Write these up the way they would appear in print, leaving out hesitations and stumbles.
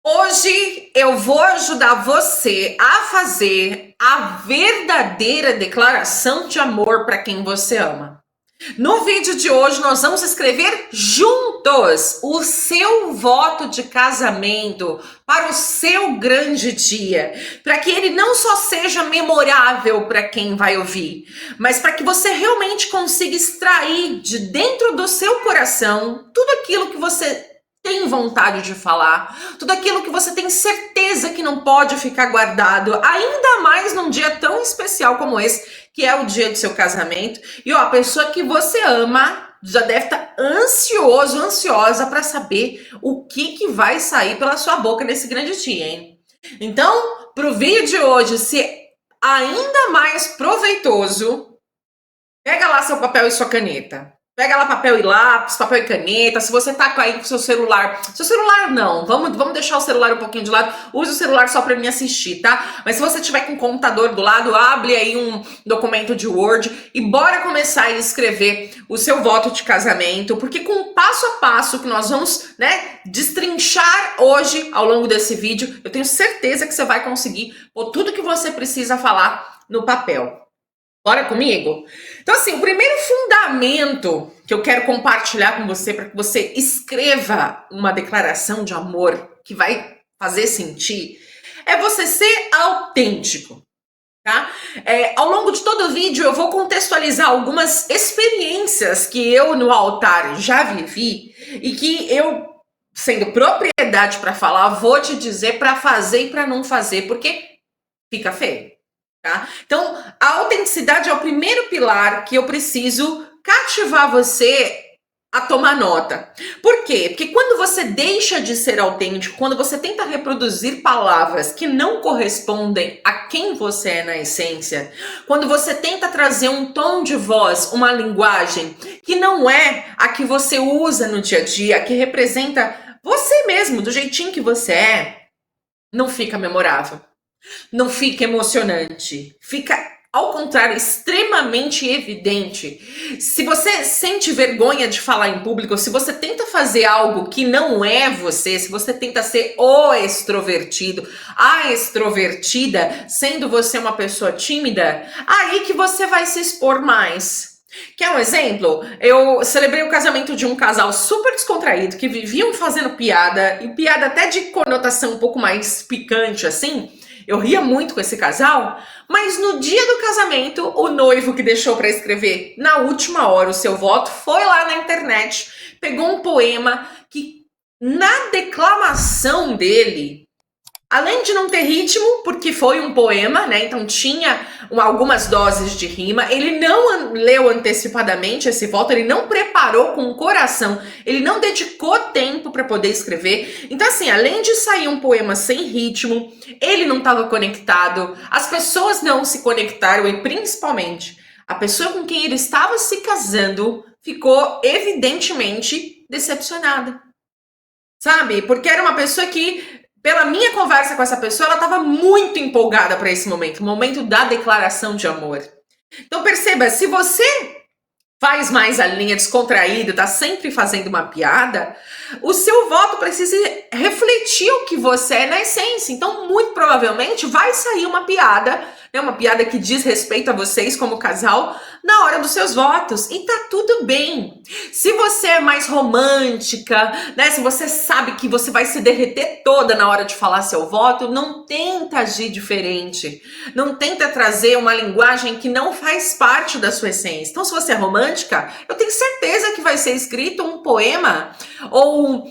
Hoje eu vou ajudar você a fazer a verdadeira declaração de amor para quem você ama. No vídeo de hoje nós vamos escrever juntos o seu voto de casamento para o seu grande dia, para que ele não só seja memorável para quem vai ouvir, mas para que você realmente consiga extrair de dentro do seu coração tudo aquilo que você tem vontade de falar, tudo aquilo que você tem certeza que não pode ficar guardado, ainda mais num dia tão especial como esse, que é o dia do seu casamento. E ó, a pessoa que você ama já deve estar ansiosa para saber o que vai sair pela sua boca nesse grande dia, hein? Então, pro vídeo de hoje ser ainda mais proveitoso, pega lá seu papel e sua caneta. Pega lá papel e lápis, papel e caneta. Se você tá aí com seu celular não, vamos deixar o celular um pouquinho de lado. Use o celular só para me assistir, tá? Mas se você tiver com um computador do lado, abre aí um documento de Word e bora começar a escrever o seu voto de casamento, porque com o passo a passo que nós vamos, destrinchar hoje ao longo desse vídeo, eu tenho certeza que você vai conseguir pôr tudo que você precisa falar no papel. Bora comigo? Então, assim, o primeiro fundamento que eu quero compartilhar com você para que você escreva uma declaração de amor que vai fazer sentir é você ser autêntico, tá? Ao longo de todo o vídeo eu vou contextualizar algumas experiências que eu no altar já vivi e que eu, sendo propriedade para falar, vou te dizer para fazer e para não fazer, porque fica feio. Tá? Então, a autenticidade é o primeiro pilar que eu preciso cativar você a tomar nota. Por quê? Porque quando você deixa de ser autêntico, quando você tenta reproduzir palavras que não correspondem a quem você é na essência, quando você tenta trazer um tom de voz, uma linguagem que não é a que você usa no dia a dia, que representa você mesmo, do jeitinho que você é, não fica memorável. Não fica emocionante, fica, ao contrário, extremamente evidente. Se você sente vergonha de falar em público, se você tenta fazer algo que não é você, se você tenta ser o extrovertido, a extrovertida, sendo você uma pessoa tímida, aí que você vai se expor mais. Quer um exemplo? Eu celebrei o casamento de um casal super descontraído, que viviam fazendo piada, e piada até de conotação um pouco mais picante, assim. Eu ria muito com esse casal, mas no dia do casamento, o noivo que deixou para escrever na última hora o seu voto foi lá na internet, pegou um poema que na declamação dele, além de não ter ritmo, porque foi um poema, então tinha algumas doses de rima, ele não leu antecipadamente esse voto, ele não preparou com o coração, ele não dedicou tempo para poder escrever. Então, assim, além de sair um poema sem ritmo, ele não estava conectado, as pessoas não se conectaram e, principalmente, a pessoa com quem ele estava se casando ficou evidentemente decepcionada. Sabe? Porque era uma pessoa que, pela minha conversa com essa pessoa, ela estava muito empolgada para esse momento, o momento da declaração de amor. Então perceba, se você faz mais a linha descontraída, tá sempre fazendo uma piada, o seu voto precisa refletir o que você é na essência. Então, muito provavelmente, vai sair uma piada que diz respeito a vocês como casal, na hora dos seus votos. E tá tudo bem. Se você é mais romântica, se você sabe que você vai se derreter toda na hora de falar seu voto, não tenta agir diferente. Não tenta trazer uma linguagem que não faz parte da sua essência. Então, se você é romântica, eu tenho certeza que vai ser escrito um poema ou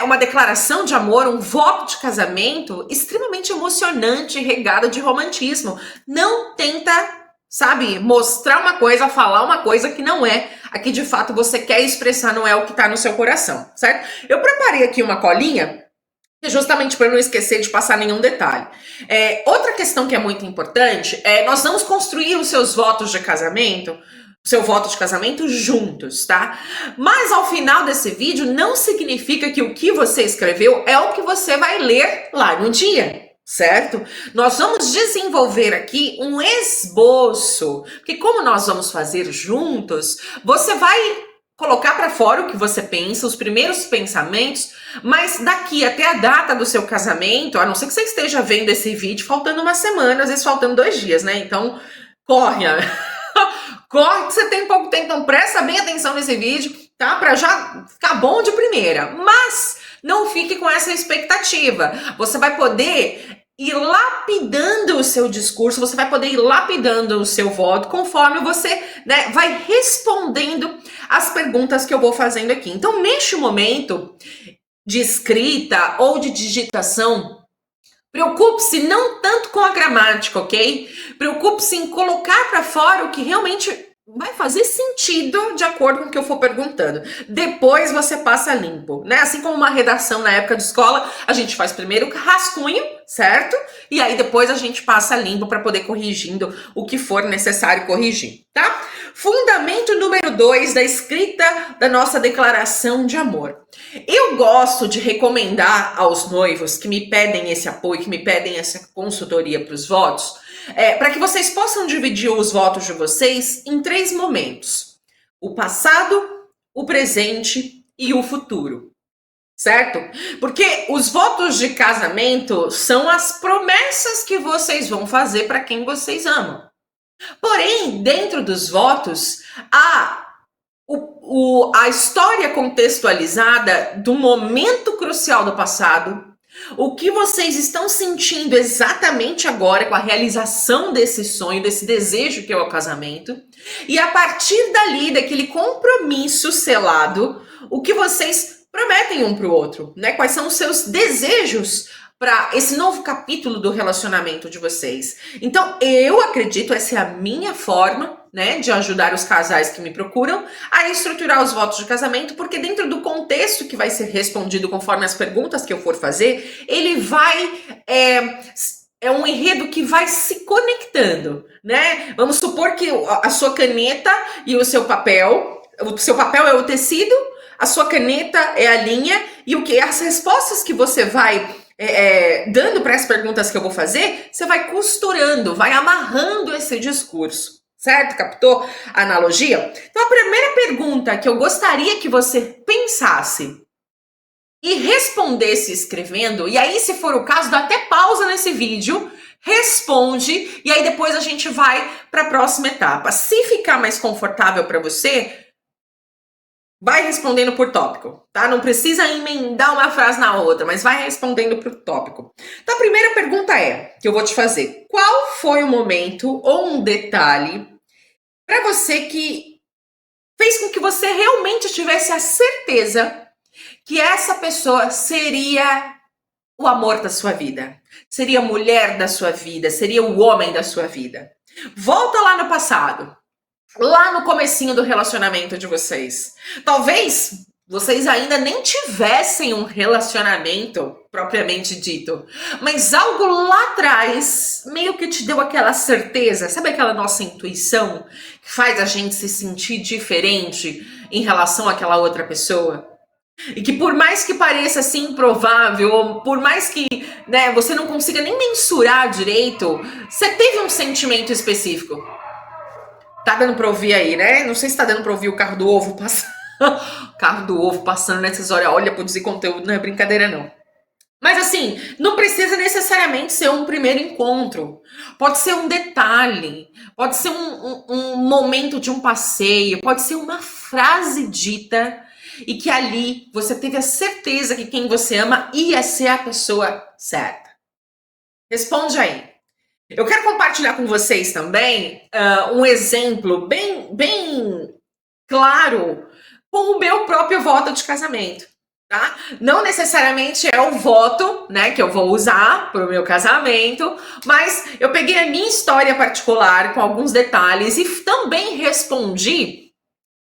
uma declaração de amor, um voto de casamento extremamente emocionante, regado de romantismo. Não tenta, mostrar uma coisa, falar uma coisa que não é a que de fato você quer expressar, não é o que está no seu coração, certo? Eu preparei aqui uma colinha, justamente para não esquecer de passar nenhum detalhe. Outra questão que é muito importante nós vamos construir os seus votos de casamento, seu voto de casamento juntos, tá? Mas ao final desse vídeo não significa que o que você escreveu é o que você vai ler lá no dia, certo? Nós vamos desenvolver aqui um esboço, porque como nós vamos fazer juntos, você vai colocar para fora o que você pensa, os primeiros pensamentos, mas daqui até a data do seu casamento, a não ser que você esteja vendo esse vídeo faltando uma semana, às vezes faltando 2 dias, né? Então, corre, corre que você tem pouco tempo, então presta bem atenção nesse vídeo, tá? Para já ficar bom de primeira. Mas não fique com essa expectativa. Você vai poder ir lapidando o seu discurso, você vai poder ir lapidando o seu voto conforme você, né, vai respondendo as perguntas que eu vou fazendo aqui. Então, neste momento de escrita ou de digitação, preocupe-se não tanto com a gramática, ok? Preocupe-se em colocar para fora o que realmente vai fazer sentido de acordo com o que eu for perguntando. Depois você passa limpo, né? Assim como uma redação na época de escola, a gente faz primeiro o rascunho, certo? E aí depois a gente passa limpo para poder corrigindo o que for necessário corrigir, tá? Fundamento número 2 da escrita da nossa declaração de amor. Eu gosto de recomendar aos noivos que me pedem esse apoio, que me pedem essa consultoria para os votos, para que vocês possam dividir os votos de vocês em 3 momentos: o passado, o presente e o futuro, certo? Porque os votos de casamento são as promessas que vocês vão fazer para quem vocês amam. Porém, dentro dos votos, há a história contextualizada do momento crucial do passado, o que vocês estão sentindo exatamente agora com a realização desse sonho, desse desejo que é o casamento, e a partir dali, daquele compromisso selado, o que vocês prometem um para o outro, né? Quais são os seus desejos para esse novo capítulo do relacionamento de vocês. Então, eu acredito, essa é a minha forma, né, de ajudar os casais que me procuram a estruturar os votos de casamento, porque dentro do contexto que vai ser respondido conforme as perguntas que eu for fazer, ele vai... É um enredo que vai se conectando, né? Vamos supor que a sua caneta e o seu papel é o tecido, a sua caneta é a linha, e o que? As respostas que você vai dando para as perguntas que eu vou fazer, você vai costurando, vai amarrando esse discurso. Certo? Captou a analogia? Então, a primeira pergunta que eu gostaria que você pensasse e respondesse escrevendo, e aí, se for o caso, dá até pausa nesse vídeo, responde, e aí depois a gente vai para a próxima etapa. Se ficar mais confortável para você, vai respondendo por tópico, tá? Não precisa emendar uma frase na outra, mas vai respondendo por tópico. Então, a primeira pergunta que eu vou te fazer: qual foi o momento ou um detalhe para você que fez com que você realmente tivesse a certeza que essa pessoa seria o amor da sua vida, seria a mulher da sua vida, seria o homem da sua vida? Volta lá no passado, lá no comecinho do relacionamento de vocês. Talvez vocês ainda nem tivessem um relacionamento propriamente dito, mas algo lá atrás meio que te deu aquela certeza, sabe aquela nossa intuição que faz a gente se sentir diferente em relação àquela outra pessoa? E que por mais que pareça assim improvável, ou por mais que, né, você não consiga nem mensurar direito, você teve um sentimento específico. Tá dando pra ouvir aí, né? Não sei se tá dando pra ouvir o carro do ovo passando. O carro do ovo passando nessas horas. Olha, produzir conteúdo não é brincadeira, não. Mas assim, não precisa necessariamente ser um primeiro encontro. Pode ser um detalhe. Pode ser um momento de um passeio. Pode ser uma frase dita e que ali você teve a certeza que quem você ama ia ser a pessoa certa. Responde aí. Eu quero compartilhar com vocês também um exemplo bem claro com o meu próprio voto de casamento, tá? Não necessariamente é o voto, né, que eu vou usar para o meu casamento, mas eu peguei a minha história particular com alguns detalhes e também respondi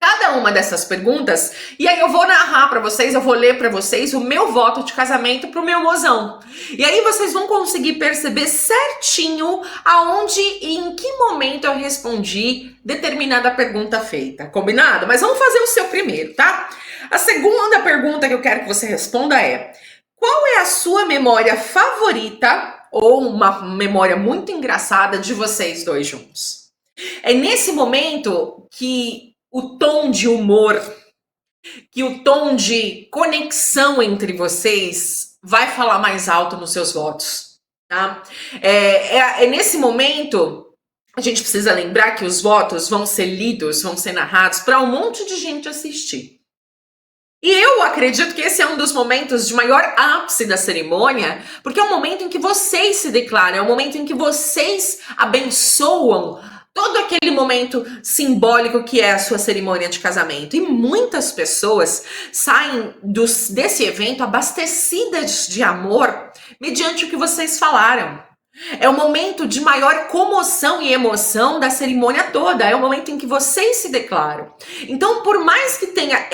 cada uma dessas perguntas, e aí eu vou narrar para vocês, eu vou ler para vocês o meu voto de casamento pro meu mozão. E aí vocês vão conseguir perceber certinho aonde e em que momento eu respondi determinada pergunta feita. Combinado? Mas vamos fazer o seu primeiro, tá? A segunda pergunta que eu quero que você responda é: qual é a sua memória favorita ou uma memória muito engraçada de vocês dois juntos? É nesse momento que o tom de humor que o tom de conexão entre vocês vai falar mais alto nos seus votos, tá? É nesse momento, a gente precisa lembrar que os votos vão ser lidos, vão ser narrados para um monte de gente assistir. E eu acredito que esse é um dos momentos de maior ápice da cerimônia, porque é o momento em que vocês se declaram, é o momento em que vocês abençoam todo aquele momento simbólico que é a sua cerimônia de casamento. E muitas pessoas saem desse evento abastecidas de amor mediante o que vocês falaram. É o momento de maior comoção e emoção da cerimônia toda. É o momento em que vocês se declaram. Então, por mais que tenha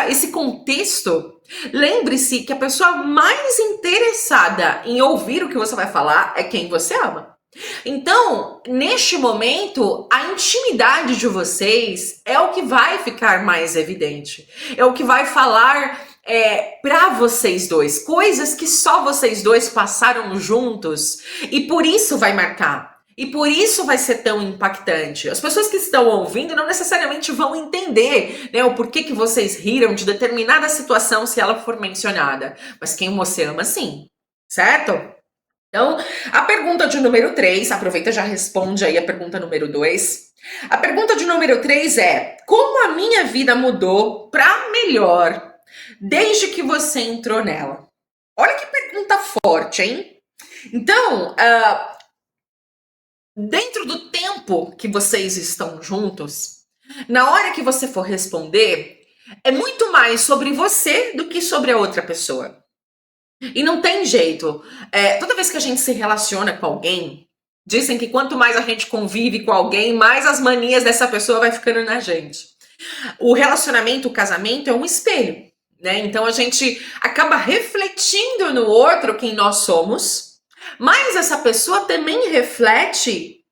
esse contexto, lembre-se que a pessoa mais interessada em ouvir o que você vai falar é quem você ama. Então, neste momento, a intimidade de vocês é o que vai ficar mais evidente. É o que vai falar para vocês dois, coisas que só vocês dois passaram juntos, e por isso vai marcar. E por isso vai ser tão impactante. As pessoas que estão ouvindo não necessariamente vão entender, né, o porquê que vocês riram de determinada situação se ela for mencionada. Mas quem você ama, sim. Certo? Então, a pergunta de número 3, aproveita e já responde aí a pergunta número 2. A pergunta de número 3 é: como a minha vida mudou para melhor desde que você entrou nela? Olha que pergunta forte, hein? Então, dentro do tempo que vocês estão juntos, na hora que você for responder, é muito mais sobre você do que sobre a outra pessoa. E não tem jeito. Toda vez que a gente se relaciona com alguém, dizem que quanto mais a gente convive com alguém, mais as manias dessa pessoa vai ficando na gente. O relacionamento, o casamento é um espelho, né? Então a gente acaba refletindo no outro quem nós somos, mas essa pessoa também reflete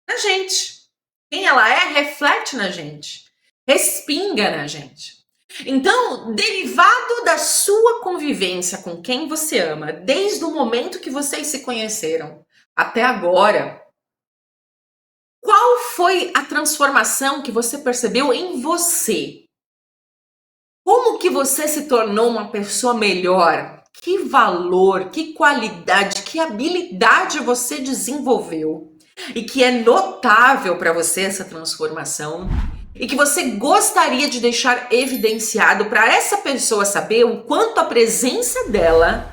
na gente. Quem ela é, reflete na gente, respinga na gente. Então, derivado da sua convivência com quem você ama, desde o momento que vocês se conheceram até agora, qual foi a transformação que você percebeu em você? Como que você se tornou uma pessoa melhor? Que valor, que qualidade, que habilidade você desenvolveu? E que é notável para você essa transformação? E que você gostaria de deixar evidenciado para essa pessoa saber o quanto a presença dela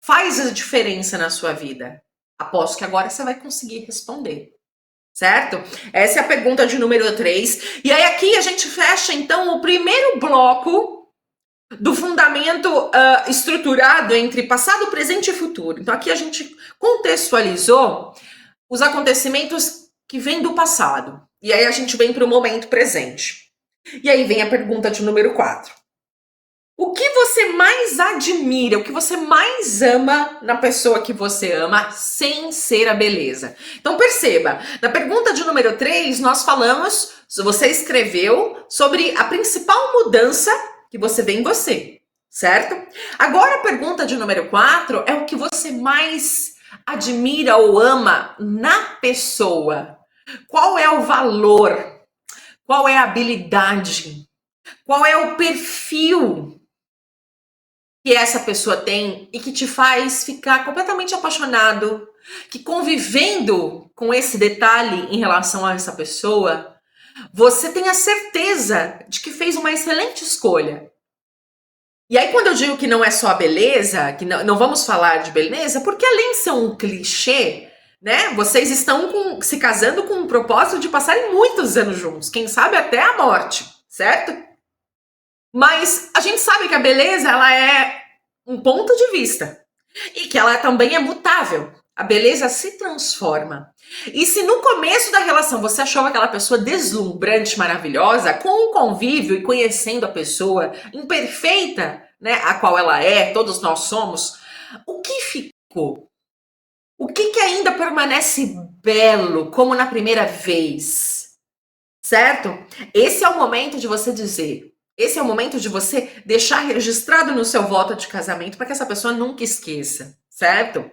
faz a diferença na sua vida? Aposto que agora você vai conseguir responder, certo? Essa é a pergunta de número 3. E aí aqui a gente fecha então o primeiro bloco do fundamento estruturado entre passado, presente e futuro. Então aqui a gente contextualizou os acontecimentos que vêm do passado. E aí a gente vem para o momento presente. E aí vem a pergunta de número 4. O que você mais admira, o que você mais ama na pessoa que você ama, sem ser a beleza? Então perceba, na pergunta de número 3, nós falamos, você escreveu sobre a principal mudança que você vê em você, certo? Agora a pergunta de número 4 é o que você mais admira ou ama na pessoa. Qual é o valor? Qual é a habilidade? Qual é o perfil que essa pessoa tem e que te faz ficar completamente apaixonado? Que convivendo com esse detalhe em relação a essa pessoa, você tem a certeza de que fez uma excelente escolha. E aí quando eu digo que não é só a beleza, que não vamos falar de beleza, porque além de ser um clichê, né? Vocês estão se casando com o propósito de passarem muitos anos juntos, quem sabe até a morte, certo? Mas a gente sabe que a beleza, ela é um ponto de vista e que ela também é mutável. A beleza se transforma. E se no começo da relação você achou aquela pessoa deslumbrante, maravilhosa, com o convívio e conhecendo a pessoa imperfeita, né, a qual ela é, todos nós somos, o que ficou? O que ainda permanece belo, como na primeira vez? Certo? Esse é o momento de você dizer. Esse é o momento de você deixar registrado no seu voto de casamento para que essa pessoa nunca esqueça. Certo?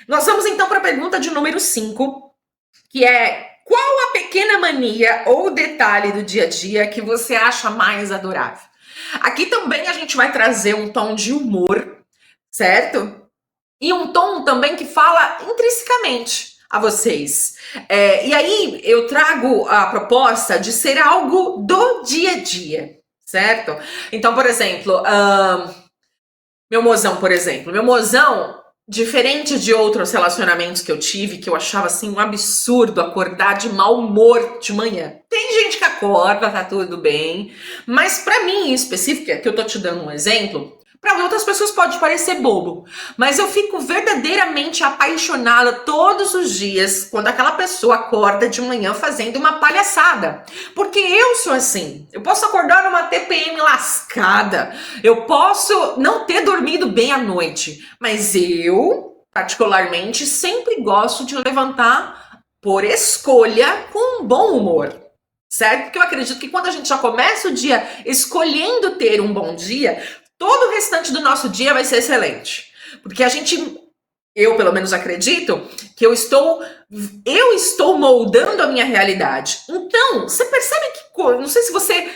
Nós vamos então para a pergunta de número 5, que é: qual a pequena mania ou detalhe do dia a dia que você acha mais adorável? Aqui também a gente vai trazer um tom de humor, certo? E um tom também que fala intrinsecamente a vocês. E aí eu trago a proposta de ser algo do dia a dia, certo? Então, por exemplo, meu mozão, por exemplo. Meu mozão, diferente de outros relacionamentos que eu tive, que eu achava assim um absurdo acordar de mau humor de manhã. Tem gente que acorda, tá tudo bem, mas pra mim em específico, que eu tô te dando um exemplo, para outras pessoas pode parecer bobo, mas eu fico verdadeiramente apaixonada todos os dias quando aquela pessoa acorda de manhã fazendo uma palhaçada. Porque eu sou assim. Eu posso acordar numa TPM lascada, eu posso não ter dormido bem à noite, mas eu, particularmente, sempre gosto de levantar por escolha com um bom humor. Certo? Porque eu acredito que quando a gente já começa o dia escolhendo ter um bom dia, todo o restante do nosso dia vai ser excelente. Porque eu pelo menos acredito que eu estou moldando a minha realidade. Então, você percebe que, não sei se você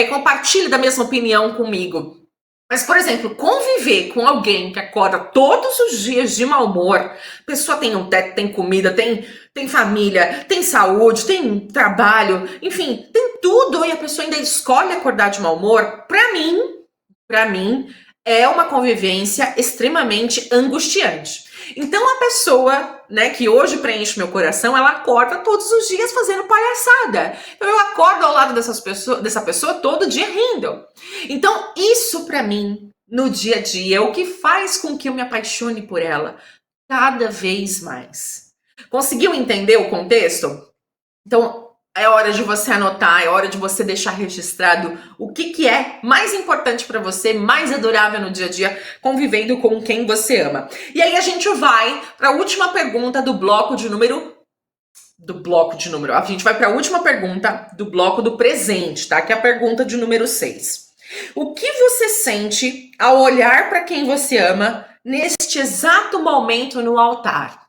compartilha da mesma opinião comigo, mas, por exemplo, conviver com alguém que acorda todos os dias de mau humor, a pessoa tem um teto, tem comida, tem família, tem saúde, tem trabalho, enfim, tem tudo, e a pessoa ainda escolhe acordar de mau humor, para mim, é uma convivência extremamente angustiante. Então a pessoa, né, que hoje preenche meu coração, ela acorda todos os dias fazendo palhaçada. Eu acordo ao lado dessa pessoa todo dia rindo. Então isso para mim, no dia a dia, é o que faz com que eu me apaixone por ela cada vez mais. Conseguiu entender o contexto? Então, é hora de você anotar, é hora de você deixar registrado o que é mais importante para você, mais adorável no dia a dia, convivendo com quem você ama. E aí a gente vai para a última pergunta do bloco de número. A gente vai para a última pergunta do bloco do presente, tá? Que é a pergunta de número 6. O que você sente ao olhar para quem você ama neste exato momento no altar?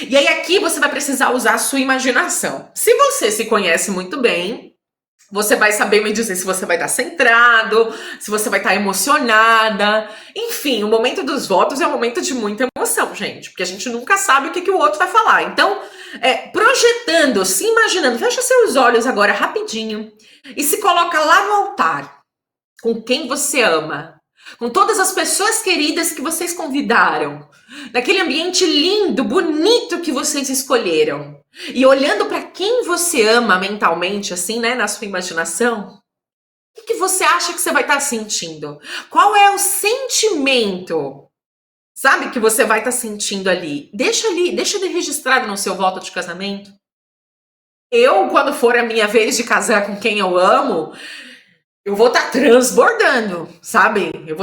E aí aqui você vai precisar usar a sua imaginação. Se você se conhece muito bem, você vai saber me dizer se você vai estar centrado, se você vai estar emocionada. Enfim, o momento dos votos é um momento de muita emoção, gente, porque a gente nunca sabe o que o outro vai falar. Então, projetando, se imaginando, fecha seus olhos agora rapidinho e se coloca lá no altar, com quem você ama, com todas as pessoas queridas que vocês convidaram, naquele ambiente lindo, bonito que vocês escolheram. E olhando para quem você ama mentalmente, assim, né, na sua imaginação, o que você acha que você vai estar sentindo? Qual é o sentimento, sabe, que você vai estar sentindo ali? Deixa registrado no seu voto de casamento. Eu, quando for a minha vez de casar com quem eu amo, eu vou estar transbordando, sabe? Eu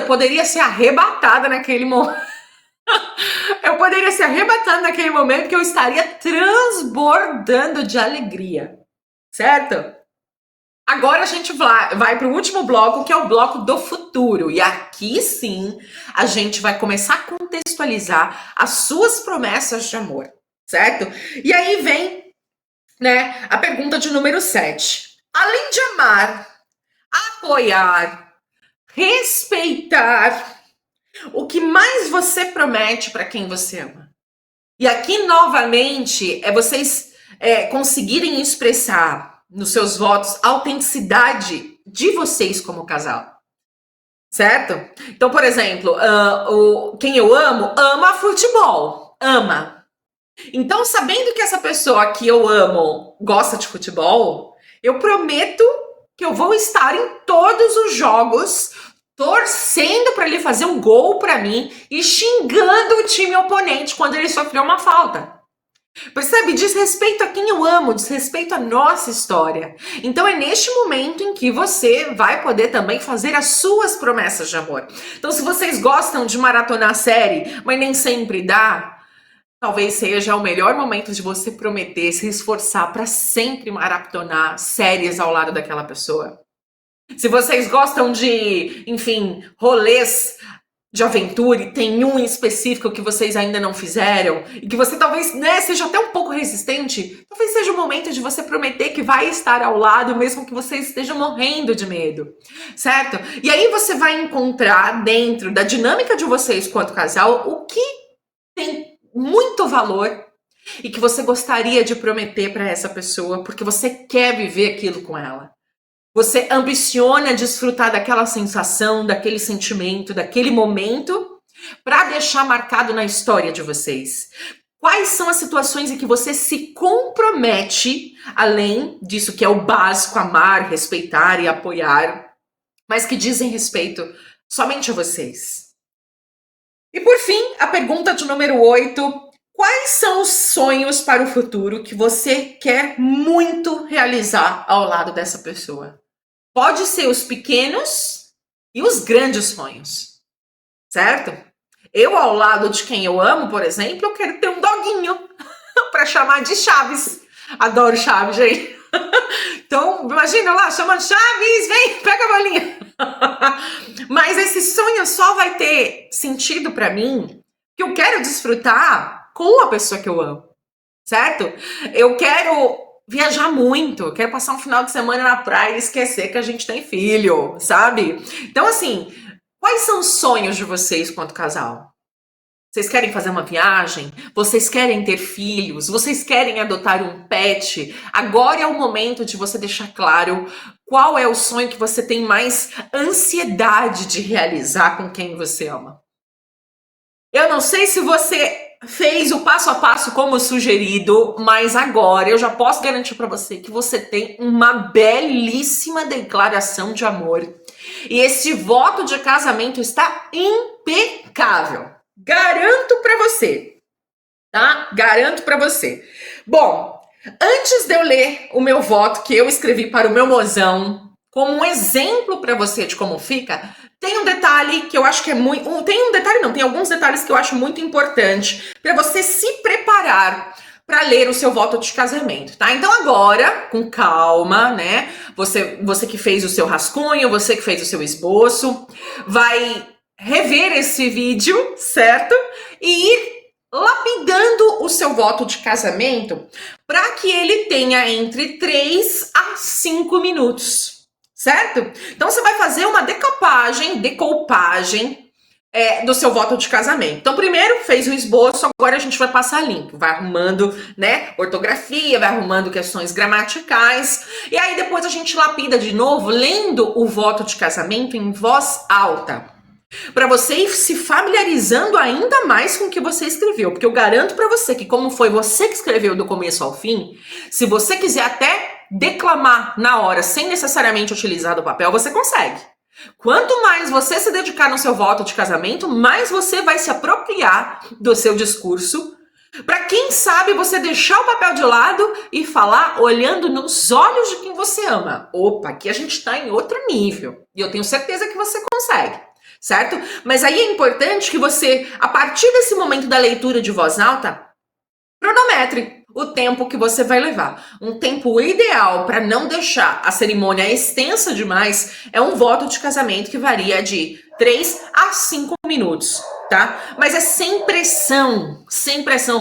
poderia ser arrebatada naquele momento. Eu poderia ser arrebatada naquele momento que eu estaria transbordando de alegria, certo? Agora a gente vai para o último bloco, que é o bloco do futuro. E aqui sim, a gente vai começar a contextualizar as suas promessas de amor, certo? E aí vem, né, a pergunta de número 7. Além de amar, apoiar, respeitar, o que mais você promete para quem você ama? E aqui, novamente, vocês conseguirem expressar nos seus votos a autenticidade de vocês como casal. Certo? Então, por exemplo, quem eu amo, ama futebol. Ama. Então, sabendo que essa pessoa que eu amo gosta de futebol, eu prometo que eu vou estar em todos os jogos torcendo para ele fazer um gol para mim e xingando o time oponente quando ele sofreu uma falta. Percebe? Diz respeito a quem eu amo, diz respeito à nossa história. Então é neste momento em que você vai poder também fazer as suas promessas de amor. Então, se vocês gostam de maratonar a série, mas nem sempre dá, talvez seja o melhor momento de você prometer, se esforçar para sempre maratonar séries ao lado daquela pessoa. Se vocês gostam de, enfim, rolês de aventura e tem um em específico que vocês ainda não fizeram e que você talvez, né, seja até um pouco resistente, talvez seja o momento de você prometer que vai estar ao lado mesmo que você esteja morrendo de medo, certo? E aí você vai encontrar dentro da dinâmica de vocês quanto casal o que tem muito valor e que você gostaria de prometer para essa pessoa porque você quer viver aquilo com ela. Você ambiciona desfrutar daquela sensação, daquele sentimento, daquele momento, para deixar marcado na história de vocês. Quais são as situações em que você se compromete, além disso que é o básico, amar, respeitar e apoiar, mas que dizem respeito somente a vocês? E por fim, a pergunta de número 8. Quais são os sonhos para o futuro que você quer muito realizar ao lado dessa pessoa? Pode ser os pequenos e os grandes sonhos, certo? Eu, ao lado de quem eu amo, por exemplo, eu quero ter um doguinho para chamar de Chaves. Adoro Chaves, gente. Então, imagina lá, chamando Chaves, vem, pega a bolinha. Mas esse sonho só vai ter sentido para mim que eu quero desfrutar com a pessoa que eu amo, certo? Eu quero viajar muito, eu quero passar um final de semana na praia e esquecer que a gente tem filho, sabe? Então, assim, quais são os sonhos de vocês quanto casal? Vocês querem fazer uma viagem? Vocês querem ter filhos? Vocês querem adotar um pet? Agora é o momento de você deixar claro qual é o sonho que você tem mais ansiedade de realizar com quem você ama. Eu não sei se você fez o passo a passo como sugerido, mas agora eu já posso garantir para você que você tem uma belíssima declaração de amor. E esse voto de casamento está impecável. Garanto para você, tá? Garanto para você. Bom, antes de eu ler o meu voto que eu escrevi para o meu mozão, como um exemplo para você de como fica, tem um detalhe que eu acho que é muito... Tem um detalhe não, tem alguns detalhes que eu acho muito importante para você se preparar para ler o seu voto de casamento, tá? Então agora, com calma, né? Você que fez o seu rascunho, você que fez o seu esboço, vai rever esse vídeo, certo? E ir lapidando o seu voto de casamento para que ele tenha entre 3 a 5 minutos, certo? Então você vai fazer uma decoupagem do seu voto de casamento. Então primeiro fez o esboço, agora a gente vai passar limpo, vai arrumando, né, ortografia, vai arrumando questões gramaticais, e aí depois a gente lapida de novo, lendo o voto de casamento em voz alta, para você ir se familiarizando ainda mais com o que você escreveu, porque eu garanto para você que como foi você que escreveu do começo ao fim, se você quiser até declamar na hora, sem necessariamente utilizar do papel, você consegue. Quanto mais você se dedicar no seu voto de casamento, mais você vai se apropriar do seu discurso, para quem sabe você deixar o papel de lado e falar olhando nos olhos de quem você ama. Opa, aqui a gente está em outro nível, e eu tenho certeza que você consegue. Certo? Mas aí é importante que você, a partir desse momento da leitura de voz alta, cronometre o tempo que você vai levar. Um tempo ideal para não deixar a cerimônia extensa demais é um voto de casamento que varia de 3 a 5 minutos, tá? Mas é sem pressão,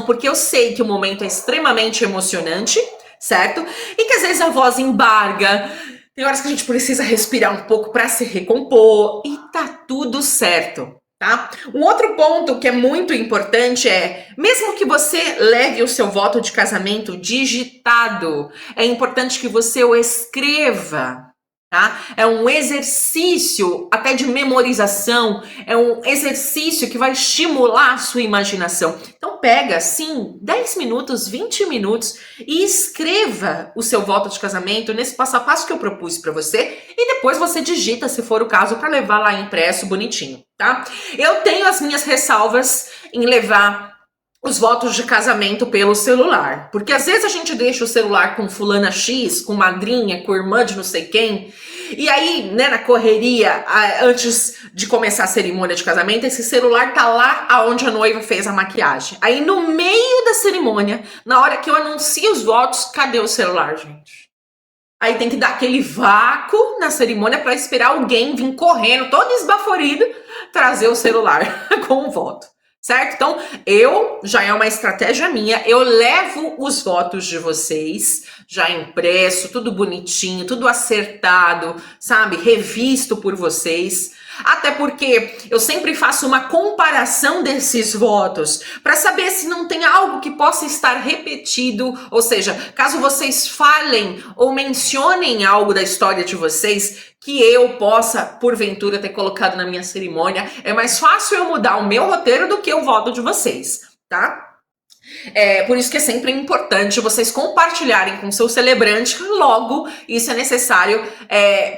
porque eu sei que o momento é extremamente emocionante, certo? E que às vezes a voz embarga. Tem horas que a gente precisa respirar um pouco para se recompor e tá tudo certo, tá? Um outro ponto que é muito importante é, mesmo que você leve o seu voto de casamento digitado, é importante que você o escreva, tá? É um exercício até de memorização, é um exercício que vai estimular a sua imaginação. Então pega, assim, 10 minutos, 20 minutos e escreva o seu voto de casamento nesse passo a passo que eu propus para você e depois você digita, se for o caso, para levar lá impresso bonitinho, tá? Eu tenho as minhas ressalvas em levar os votos de casamento pelo celular, porque às vezes a gente deixa o celular com fulana X, com madrinha, com irmã de não sei quem, e aí, né, na correria, antes de começar a cerimônia de casamento, esse celular tá lá aonde a noiva fez a maquiagem. Aí no meio da cerimônia, na hora que eu anuncio os votos, cadê o celular, gente? Aí tem que dar aquele vácuo na cerimônia para esperar alguém vir correndo, todo esbaforido, trazer o celular com o voto, certo? Então, já é uma estratégia minha, eu levo os votos de vocês, já impresso, tudo bonitinho, tudo acertado, sabe? Revisto por vocês. Até porque eu sempre faço uma comparação desses votos para saber se não tem algo que possa estar repetido, ou seja, caso vocês falem ou mencionem algo da história de vocês que eu possa, porventura, ter colocado na minha cerimônia, é mais fácil eu mudar o meu roteiro do que o voto de vocês, tá? Por isso que é sempre importante vocês compartilharem com seu celebrante, logo isso é necessário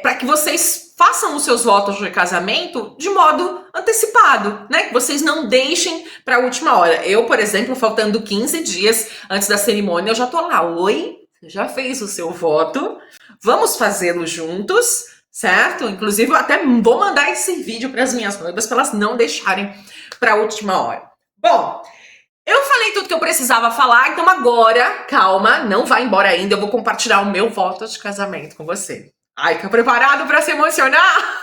para que vocês façam os seus votos de casamento de modo antecipado, né? Que vocês não deixem para a última hora. Eu, por exemplo, faltando 15 dias antes da cerimônia, eu já tô lá. Oi, você já fez o seu voto? Vamos fazê-lo juntos, certo? Inclusive, eu até vou mandar esse vídeo para as minhas noivas para elas não deixarem para a última hora. Bom, eu falei tudo que eu precisava falar, então agora, calma, não vai embora ainda, eu vou compartilhar o meu voto de casamento com você. Ai, tá preparado para se emocionar?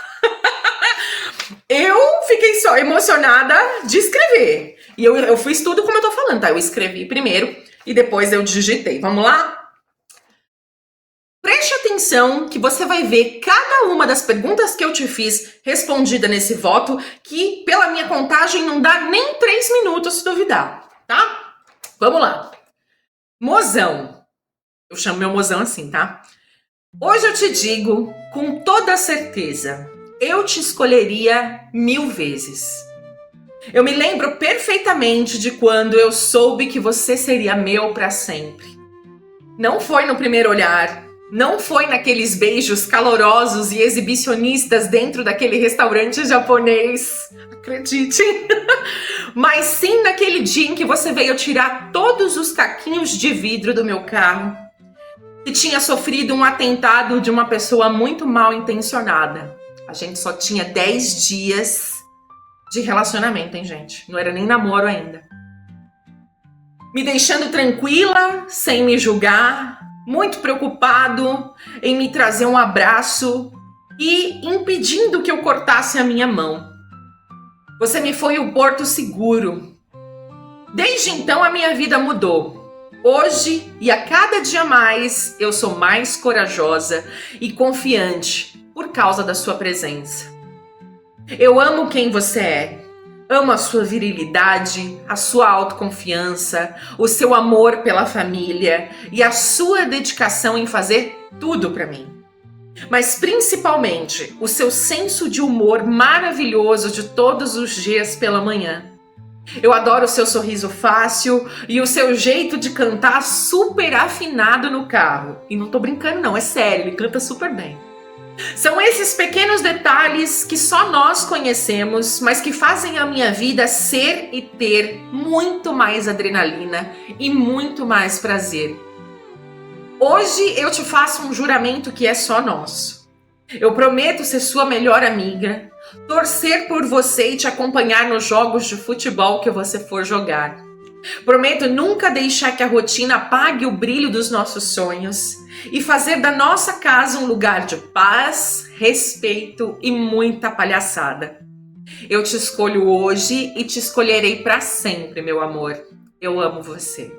Eu fiquei só emocionada de escrever. E eu fiz tudo como eu tô falando, tá? Eu escrevi primeiro e depois eu digitei. Vamos lá? Preste atenção que você vai ver cada uma das perguntas que eu te fiz respondida nesse voto, que pela minha contagem não dá nem 3 minutos se duvidar, tá? Vamos lá. Mozão. Eu chamo meu mozão assim, tá? Hoje eu te digo com toda certeza, eu te escolheria 1000 vezes. Eu me lembro perfeitamente de quando eu soube que você seria meu para sempre. Não foi no primeiro olhar, não foi naqueles beijos calorosos e exibicionistas dentro daquele restaurante japonês, acreditem, mas sim naquele dia em que você veio tirar todos os caquinhos de vidro do meu carro, que tinha sofrido um atentado de uma pessoa muito mal intencionada. A gente só tinha 10 dias de relacionamento, hein, gente? Não era nem namoro ainda. Me deixando tranquila, sem me julgar, muito preocupado em me trazer um abraço e impedindo que eu cortasse a minha mão. Você me foi o porto seguro. Desde então a minha vida mudou. Hoje e a cada dia mais eu sou mais corajosa e confiante por causa da sua presença. Eu amo quem você é. Amo a sua virilidade, a sua autoconfiança, o seu amor pela família e a sua dedicação em fazer tudo para mim. Mas principalmente o seu senso de humor maravilhoso de todos os dias pela manhã. Eu adoro o seu sorriso fácil e o seu jeito de cantar super afinado no carro. E não tô brincando não, é sério, ele canta super bem. São esses pequenos detalhes que só nós conhecemos, mas que fazem a minha vida ser e ter muito mais adrenalina e muito mais prazer. Hoje eu te faço um juramento que é só nosso. Eu prometo ser sua melhor amiga, torcer por você e te acompanhar nos jogos de futebol que você for jogar. Prometo nunca deixar que a rotina apague o brilho dos nossos sonhos e fazer da nossa casa um lugar de paz, respeito e muita palhaçada. Eu te escolho hoje e te escolherei para sempre, meu amor. Eu amo você.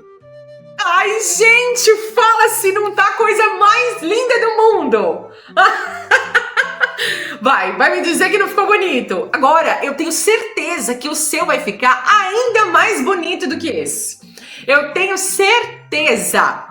Ai, gente, fala se não tá a coisa mais linda do mundo. Vai me dizer que não ficou bonito. Agora, eu tenho certeza que o seu vai ficar ainda mais bonito do que esse. Eu tenho certeza.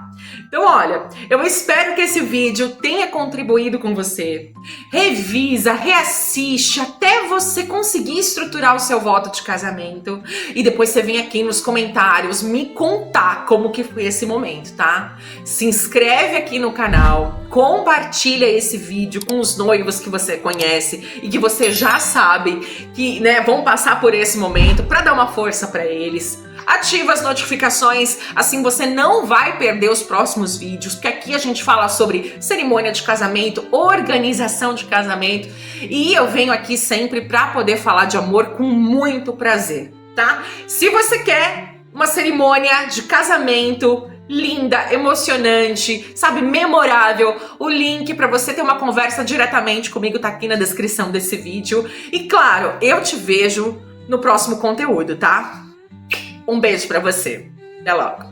Então, olha, eu espero que esse vídeo tenha contribuído com você. Revisa, reassiste até você conseguir estruturar o seu voto de casamento. E depois você vem aqui nos comentários me contar como que foi esse momento, tá? Se inscreve aqui no canal, compartilha esse vídeo com os noivos que você conhece e que você já sabe que, né, vão passar por esse momento para dar uma força para eles. Ativa as notificações, assim você não vai perder os próximos vídeos, porque aqui a gente fala sobre cerimônia de casamento, organização de casamento, e eu venho aqui sempre para poder falar de amor com muito prazer, tá? Se você quer uma cerimônia de casamento linda, emocionante, sabe, memorável. O link para você ter uma conversa diretamente comigo tá aqui na descrição desse vídeo. E claro, eu te vejo no próximo conteúdo, tá? Um beijo para você. Até logo.